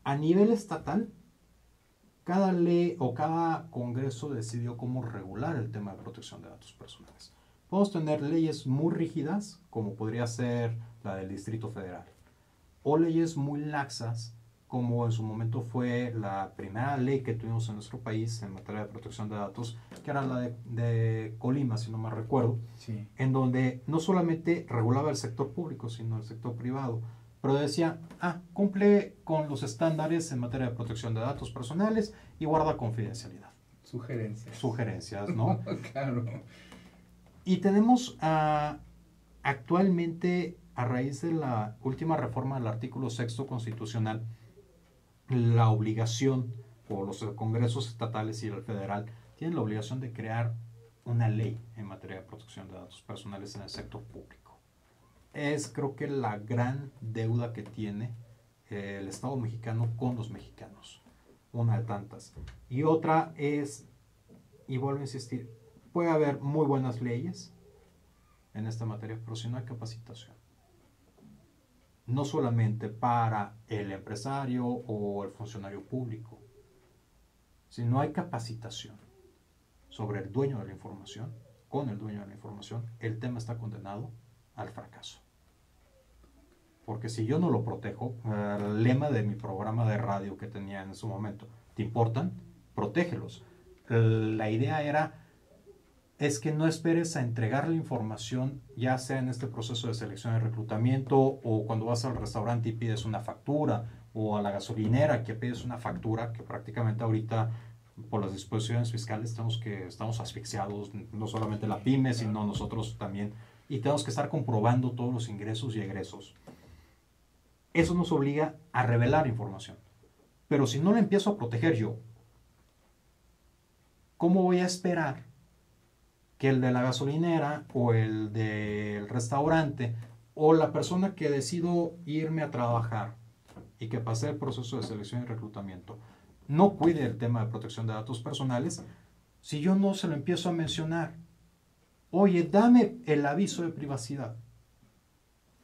A nivel estatal, cada ley o cada congreso decidió cómo regular el tema de protección de datos personales. Podemos tener leyes muy rígidas, como podría ser la del Distrito Federal, o leyes muy laxas, como en su momento fue la primera ley que tuvimos en nuestro país en materia de protección de datos, que era la de Colima, si no me recuerdo, Sí. en donde no solamente regulaba el sector público, sino el sector privado, pero decía, cumple con los estándares en materia de protección de datos personales y guarda confidencialidad. Sugerencias, ¿no? Claro. Y tenemos actualmente, a raíz de la última reforma del artículo 6º constitucional, la obligación, o los congresos estatales y el federal, tienen la obligación de crear una ley en materia de protección de datos personales en el sector público. Es, creo que, la gran deuda que tiene el Estado mexicano con los mexicanos. Una de tantas. Y otra es, y vuelvo a insistir, puede haber muy buenas leyes en esta materia, pero si no hay capacitación, no solamente para el empresario o el funcionario público, si no hay capacitación sobre el dueño de la información, con el dueño de la información, el tema está condenado al fracaso. Porque si yo no lo protejo, el lema de mi programa de radio que tenía en su momento, ¿te importan? Protégelos. La idea es que no esperes a entregar la información, ya sea en este proceso de selección y reclutamiento, o cuando vas al restaurante y pides una factura, o a la gasolinera que pides una factura, que prácticamente ahorita por las disposiciones fiscales estamos asfixiados, no solamente la pyme, sino nosotros también, y tenemos que estar comprobando todos los ingresos y egresos. Eso nos obliga a revelar información. Pero si no la empiezo a proteger yo, ¿cómo voy a esperar que el de la gasolinera o el del restaurante o la persona que decido irme a trabajar y que pasé el proceso de selección y reclutamiento no cuide el tema de protección de datos personales si yo no se lo empiezo a mencionar? Oye, dame el aviso de privacidad.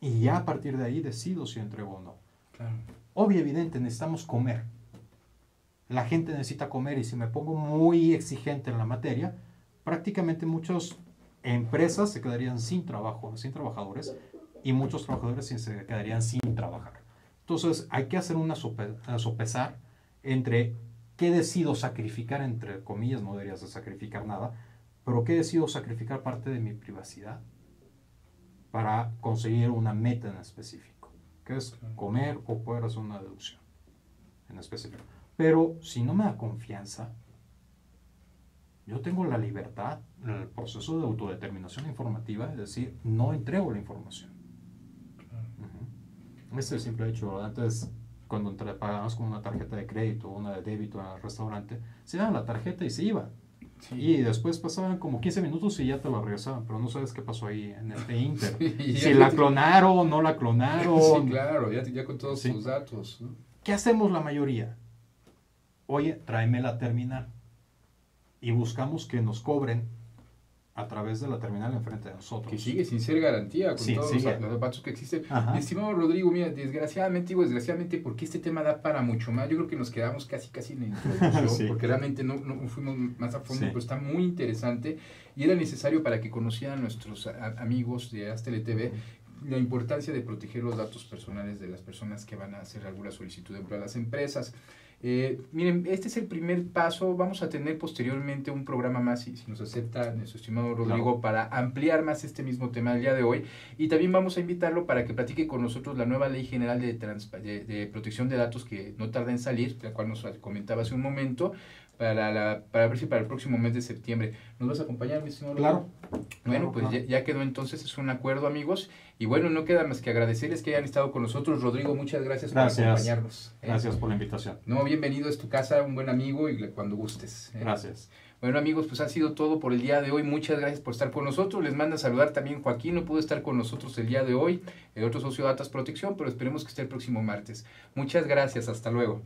Y ya a partir de ahí decido si entrego o no. Claro. Obvio, evidente, necesitamos comer. La gente necesita comer y si me pongo muy exigente en la materia, prácticamente muchas empresas se quedarían sin trabajo, sin trabajadores, y muchos trabajadores se quedarían sin trabajar. Entonces hay que hacer una sopesar entre qué decido sacrificar, entre comillas, no deberías de sacrificar nada, pero qué decido sacrificar parte de mi privacidad para conseguir una meta en específico, que es comer o poder hacer una deducción en específico. Pero si no me da confianza, yo tengo la libertad en el proceso de autodeterminación informativa, es decir, no entrego la información. Este es el simple hecho. Antes, cuando pagábamos con una tarjeta de crédito o una de débito en el restaurante, se daban la tarjeta y se iba. Sí. Y después pasaban como 15 minutos y ya te la regresaban, pero no sabes qué pasó ahí en este inter. Sí, si la clonaron, no la clonaron. Sí, claro, ya con todos sus datos, ¿no? ¿Qué hacemos la mayoría? Oye, tráeme la terminal. Y buscamos que nos cobren a través de la terminal enfrente de nosotros. Que sigue sin ser garantía con todos los datos que existen. Mi estimado Rodrigo, mira, desgraciadamente, porque este tema da para mucho más. Yo creo que nos quedamos casi en la introducción, porque realmente no fuimos más a fondo, pero está muy interesante y era necesario para que conocieran nuestros amigos de Astele TV la importancia de proteger los datos personales de las personas que van a hacer alguna solicitud de empleo a las empresas. Miren, este es el primer paso. Vamos a tener posteriormente un programa más, si nos acepta nuestro estimado Rodrigo, para ampliar más este mismo tema del día de hoy, y también vamos a invitarlo para que platique con nosotros la nueva Ley General de Protección de Datos que no tarda en salir, la cual nos comentaba hace un momento, para ver si para el próximo mes de septiembre. ¿Nos vas a acompañar, mi estimado Rodrigo? Claro. Bueno, pues ya quedó entonces, es un acuerdo, amigos, y bueno, no queda más que agradecerles que hayan estado con nosotros. Rodrigo, muchas gracias por acompañarnos. Gracias por la invitación. No, bienvenido, es tu casa, un buen amigo, y cuando gustes. Gracias. Bueno, amigos, pues ha sido todo por el día de hoy. Muchas gracias por estar con nosotros. Les manda a saludar también Joaquín, no pudo estar con nosotros el día de hoy, el otro socio de Datas Protección, pero esperemos que esté el próximo martes. Muchas gracias, hasta luego.